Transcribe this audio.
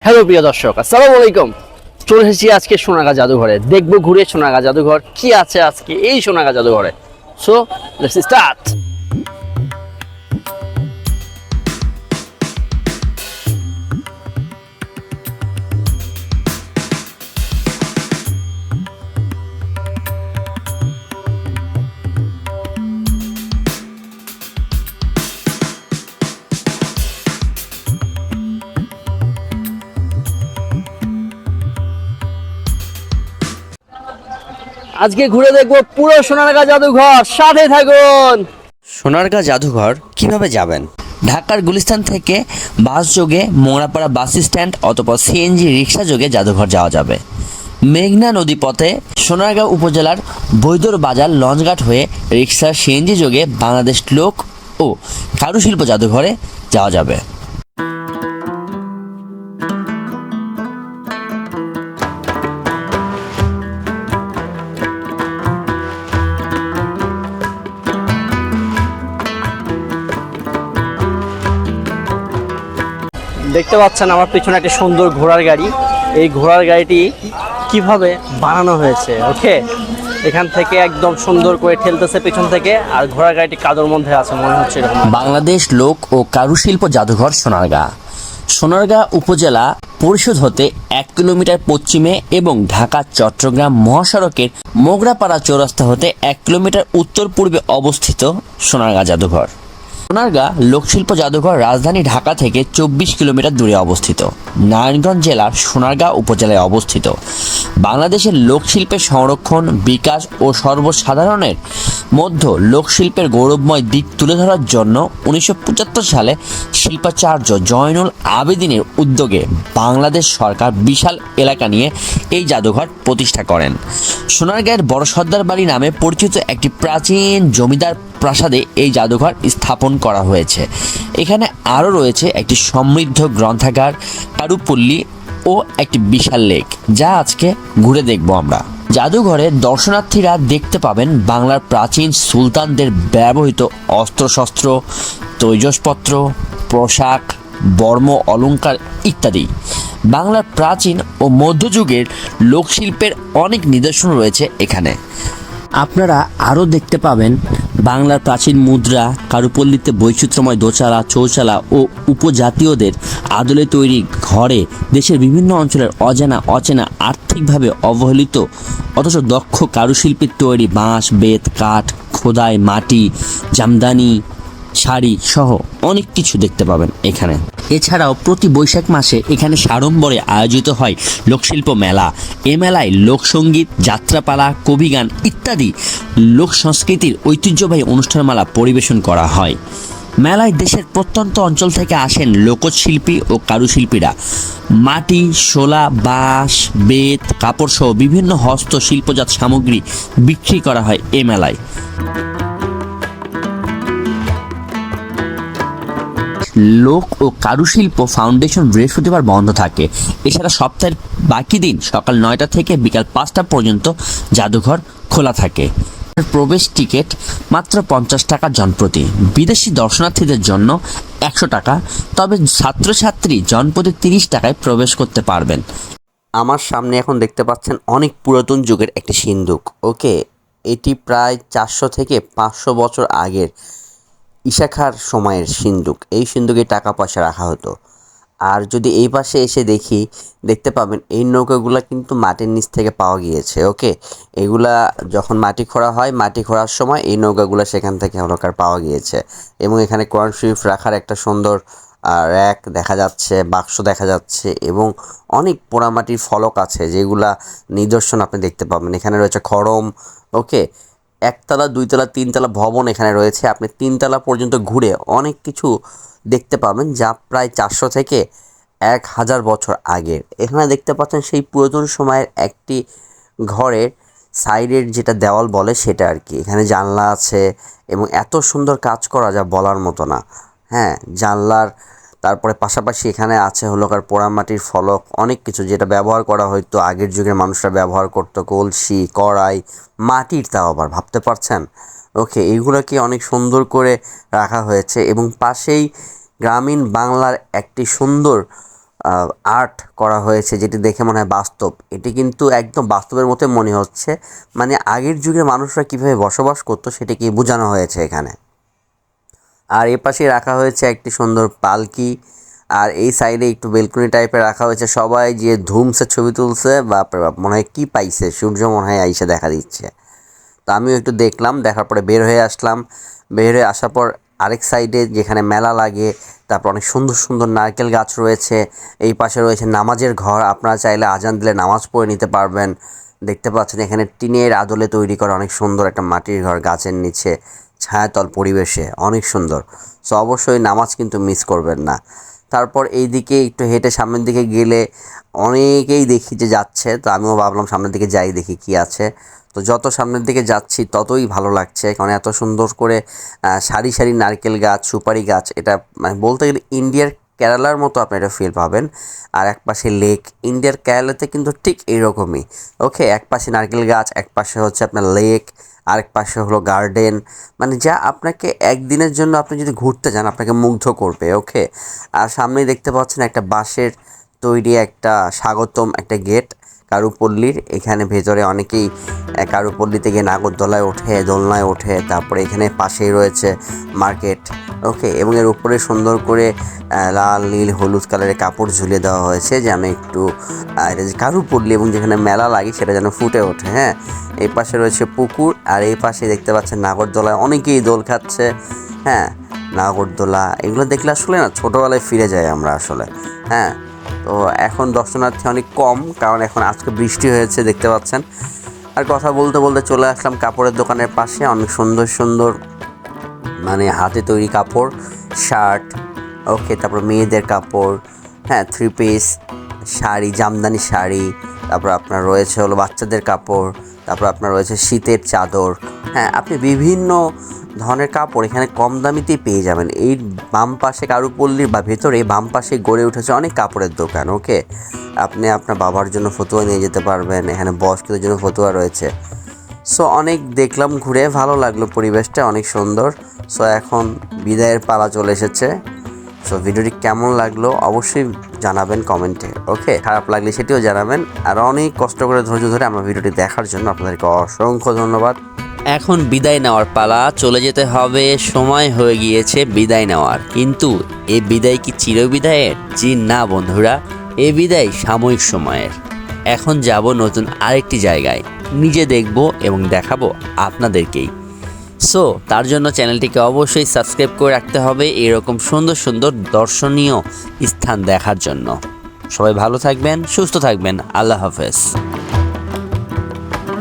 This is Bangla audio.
হ্যালো প্রিয় দর্শক, আসসালামু আলাইকুম। চলে এসেছি আজকে সোনাগা জাদুঘরে। দেখবো ঘুরে সোনাগা জাদুঘর কি আছে আজকে এই সোনাগা জাদুঘরে। So let's start. আজকে ঘুরে দেখবো পুরো সোনারগাঁ জাদুঘর, সাথে থাকুন। সোনারগাঁ জাদুঘর কিভাবে যাবেন? ঢাকার গুলিস্তান থেকে বাস যোগে মোংরাপাড়া বাস স্ট্যান্ড অথবা সিএনজি রিক্সা যোগে জাদুঘর যাওয়া যাবে। মেঘনা নদী পথে সোনারগাঁ উপজেলার বৈদর বাজার লঞ্চঘাট হয়ে রিক্সা সিএনজি যোগে বাংলাদেশ লোক ও কারুশিল্প জাদুঘরে যাওয়া যাবে। দেখতে পাচ্ছেন আমার পিছনে একটা সুন্দর ঘোড়ার গাড়ি। এই ঘোড়ার গাড়িটি কিভাবে বানানো হয়েছে, ওকে, এখান থেকে একদম সুন্দর করে ঠেলতেছে পিছন থেকে। আর ঘোড়ার গাড়িটি কাদর মধ্যে আছে মনে হচ্ছে এরকম। বাংলাদেশ লোক ও কারুশিল্প জাদুঘর সোনারগাঁ। সোনারগাঁ উপজেলা পরিষদ হতে 1 কিলোমিটার পশ্চিমে এবং ঢাকা চট্টগ্রাম মহাসড়কের মোগরাপাড়া চৌরাস্তা হতে 1 কিলোমিটার উত্তর পূর্বে অবস্থিত সোনারগাঁ জাদুঘর। সোনারগাঁ লোকশিল্প জাদুঘর রাজধানী ঢাকা থেকে 24 কিলোমিটার দূরে অবস্থিত। নারায়ণগঞ্জ জেলার সোনারগাঁ উপজেলায় অবস্থিত। বাংলাদেশের লোকশিল্পের সংরক্ষণ, বিকাশ ও সর্বসাধারণের মধ্যে লোকশিল্পের গৌরবময় দিক তুলে ধরার জন্য 1975 সালে শিল্পাচার্য জয়নুল আবেদিনের উদ্যোগে বাংলাদেশ সরকার বিশাল এলাকা নিয়ে এই জাদুঘর প্রতিষ্ঠা করেন। সোনারগাঁয়ের বড় সর্দার বাড়ি নামে পরিচিত একটি প্রাচীন জমিদার প্রাসাদে এই জাদুঘর স্থাপন করা হয়েছে। এখানে আরও রয়েছে একটি সমৃদ্ধ গ্রন্থাগার, কারুপল্লী ও একটি বিশাল লেক, যা আজকে ঘুরে দেখব আমরা। জাদুঘরে দর্শনার্থীরা দেখতে পাবেন বাংলার প্রাচীন সুলতানদের ব্যবহৃত অস্ত্রশস্ত্র, তৈজসপত্র, পোশাক, বর্ম অলংকার ইত্যাদি। বাংলার প্রাচীন ও মধ্যযুগের লোকশিল্পের অনেক নিদর্শন রয়েছে এখানে। আপনারা আরও দেখতে পাবেন বাংলার প্রাচীন মুদ্রা, কারুপল্লীতে বৈচিত্র্যময় দোচালা, চৌচালা ও উপজাতীয়দের আদলে তৈরি ঘরে দেশের বিভিন্ন অঞ্চলের অজানা অচেনা আর্থিকভাবে অবহেলিত অথচ দক্ষ কারুশিল্পীর তৈরি বাঁশ, বেত, কাঠ, খোদাই, মাটি, জামদানি, শাড়ি সহ অনেক কিছু দেখতে পাবেন এখানে। এছাড়াও প্রতি বৈশাখ মাসে এখানে সাড়ম্বরে আয়োজিত হয় লোকশিল্প মেলা। এ মেলায় লোকসঙ্গীত, যাত্রাপালা, কবিগান ইত্যাদি লোক সংস্কৃতির ঐতিহ্যবাহী অনুষ্ঠানমালা পরিবেশন করা হয়। মেলায় দেশের প্রত্যন্ত অঞ্চল থেকে আসেন লোকশিল্পী ও কারুশিল্পীরা। মাটি, শোলা, বাঁশ, বেত, কাপড় সহ বিভিন্ন হস্তশিল্পজাত সামগ্রী বিক্রি করা হয় এ মেলায়। লোক ও কারুশিল্প ফাউন্ডেশন বৃহস্পতিবার বন্ধ থাকে। এছাড়া সপ্তাহের বাকি দিন সকাল 9টা থেকে বিকাল 5টা পর্যন্ত জাদুঘর খোলা থাকে। প্রবেশ টিকিট মাত্র 50 টাকা জনপ্রতি। বিদেশি দর্শনার্থীদের জন্য 100 টাকা, তবে ছাত্রছাত্রী জনপ্রতি 30 টাকায় প্রবেশ করতে পারবেন। আমার সামনে এখন দেখতে পাচ্ছেন অনেক পুরাতন যুগের একটি সিন্দুক, ওকে। এটি প্রায় 400 থেকে 500 বছর আগের ঈশাখার সময়ের সিন্দুক। এই সিন্দুকে টাকা পয়সা রাখা হতো। আর যদি এই পাশে এসে দেখতে পাবেন এই নৌকাগুলা কিন্তু মাটির নিচ থেকে পাওয়া গিয়েছে, ওকে। এগুলা যখন মাটি খোঁড়া হয়, মাটি খোঁড়ার সময় এই নৌকাগুলা সেখান থেকে হলকার পাওয়া গিয়েছে। এবং এখানে কোরআন শরীফ রাখার একটা সুন্দর র্যাক দেখা যাচ্ছে, বাক্স দেখা যাচ্ছে এবং অনেক পোড়ামাটির ফলক আছে যেগুলা নিদর্শন আপনি দেখতে পাবেন। এখানে রয়েছে খড়ম, ওকে। 1 তলা, 2 তলা, 3 তলা ভবন এখানে রয়েছে। আপনি 3 তলা পর্যন্ত ঘুরে অনেক কিছু দেখতে পাবেন যা প্রায় 400 থেকে 1000 বছর আগের। এখানে দেখতে পাচ্ছেন সেই পুরাতন সময়ের একটি ঘরের সাইডের যেটা দেওয়াল বলে সেটা আর কি। এখানে জানলা আছে এবং এত সুন্দর কাজ করা যা বলার মতো না। হ্যাঁ, জানলার তারপরে পাশাপাশি এখানে আছে হলোকার পোড়ামাটির ফলক, অনেক কিছু যেটা ব্যবহার করা হয়তো আগের যুগের মানুষরা ব্যবহার করতো। কলসি, কড়াই, মাটির, তাও আবার ভাবতে পারছেন, ওকে। এইগুলোকে অনেক সুন্দর করে রাখা হয়েছে এবং পাশেই গ্রামীণ বাংলার একটি সুন্দর আর্ট করা হয়েছে, যেটি দেখে মনে হয় বাস্তব। এটি কিন্তু একদম বাস্তবের মতো মনে হচ্ছে, মানে আগের যুগের মানুষরা কীভাবে বসবাস করতো সেটাকে বোঝানো হয়েছে এখানে। আর এ পাশে রাখা হয়েছে একটি সুন্দর পালকি, আর এই সাইডে একটু বেলকনি টাইপের রাখা হয়েছে। সবাই যে ধুমসে ছবি তুলছে, বাপরে বাপ, মনে হয় কী পাইছে, সূর্য মনে হয় আইসে দেখা দিচ্ছে। তো আমিও একটু দেখলাম, দেখার পরে বের হয়ে আসলাম। বের হয়ে আসার পর আরেক সাইডে যেখানে মেলা লাগে, তারপর অনেক সুন্দর সুন্দর নারকেল গাছ রয়েছে। এই পাশে রয়েছে নামাজের ঘর, আপনারা চাইলে আজান দিলে নামাজ পড়ে নিতে পারবেন। দেখতে পাচ্ছেন এখানে টিনের আদলে তৈরি করা অনেক সুন্দর একটা মাটির ঘর, গাছের নিচে ছায়াতল পরিবেশে, অনেক সুন্দর। সো অবশ্যই নামাজ কিন্তু মিস করবেন না। তারপর এই দিকে একটু হেঁটে সামনের দিকে গেলে অনেকেই দেখি যে যাচ্ছে, তো আমিও ভাবলাম সামনের দিকে যাই, দেখি কি আছে। তো যত সামনের দিকে যাচ্ছি ততই ভালো লাগছে, কারণ এত সুন্দর করে সারি সারি নারকেল গাছ, সুপারি গাছ। এটা মানে বলতে গেলে ইন্ডিয়ার কেরালার মতো আপনি এটা ফিল পাবেন। আর এক পাশে লেক, ইন্ডিয়ার কেরালাতে কিন্তু ঠিক এইরকমই। ওকে, এক পাশে নারকেল গাছ, এক পাশে হচ্ছে আপনার লেক, আরেক পাশে হলো গার্ডেন। মানে যা আপনাকে একদিনের জন্য আপনি যদি ঘুরতে যান আপনাকে মুগ্ধ করবে। ওকে, আর সামনেই দেখতে পাচ্ছেন একটা বাঁশের তৈরি একটা স্বাগতম একটা গেট কারুপল্লীর। এখানে ভেতরে অনেকেই কারুপল্লী থেকে নাগরদোলায় ওঠে, দোলনায় ওঠে। তারপরে এখানে পাশেই রয়েছে মার্কেট। ওকে, এবং এর উপরে সুন্দর করে লাল, নীল, হলুদ কালারের কাপড় ঝুলিয়ে দেওয়া হয়েছে, যেন একটু এটা যে কারুপল্লী এবং যেখানে মেলা লাগে সেটা যেন ফুটে ওঠে। হ্যাঁ, এই পাশে রয়েছে পুকুর, আর এই পাশে দেখতে পাচ্ছেন নাগরদোলায় অনেকেই দোল খাচ্ছে। হ্যাঁ, নাগরদোলা এগুলো দেখলে আসলে না ছোটোবেলায় ফিরে যায় আমরা আসলে। হ্যাঁ, তো এখন দর্শনার্থী অনেক কম, কারণ এখন আজকে বৃষ্টি হয়েছে দেখতে পাচ্ছেন। আর কথা বলতে বলতে চলে আসলাম কাপড়ের দোকানের পাশে। অনেক সুন্দর সুন্দর মানে হাতে তৈরি কাপড়, শার্ট, ওকে, তারপর মেয়েদের কাপড়, হ্যাঁ, 3 পিস, শাড়ি, জামদানি শাড়ি, তারপর আপনার রয়েছে হলো বাচ্চাদের কাপড়, তারপর আপনার রয়েছে শীতের চাদর। হ্যাঁ, আপনি বিভিন্ন ধরনের কাপড় এখানে কম দামিতেই পেয়ে যাবেন। এই বাম পাশে কারুপল্লীর বা ভেতরে বাম পাশে গড়ে উঠেছে অনেক কাপড়ের দোকান। ওকে, আপনি আপনার বাবার জন্য ফতুয়া নিয়ে যেতে পারবেন, এখানে বয়স্কদের জন্য ফতুয়া রয়েছে। সো অনেক দেখলাম, ঘুরে ভালো লাগলো, পরিবেশটা অনেক সুন্দর। সো এখন বিদায়ের পালা চলে এসেছে। সো ভিডিওটি কেমন লাগলো অবশ্যই জানাবেন কমেন্টে। ওকে, খারাপ লাগলে সেটিও জানাবেন। আর অনেক কষ্ট করে ধৈর্য ধরে আমার ভিডিওটি দেখার জন্য আপনাদেরকে অসংখ্য ধন্যবাদ। এখন বিদায় নেওয়ার পালা, চলে যেতে হবে, সময় হয়ে গিয়েছে বিদায় নেওয়ার। কিন্তু এই বিদায় কি চিরবিদায়ের? জি না বন্ধুরা, এই বিদায় সাময়িক সময়ের। এখন যাব নতুন আরেকটি জায়গায়, নিজে দেখব এবং দেখাবো আপনাদেরকেই। সো তার জন্য চ্যানেলটিকে অবশ্যই সাবস্ক্রাইব করে রাখতে হবে এরকম সুন্দর সুন্দর দর্শনীয় স্থান দেখার জন্য। সবাই ভালো থাকবেন, সুস্থ থাকবেন, আল্লাহ হাফেজ।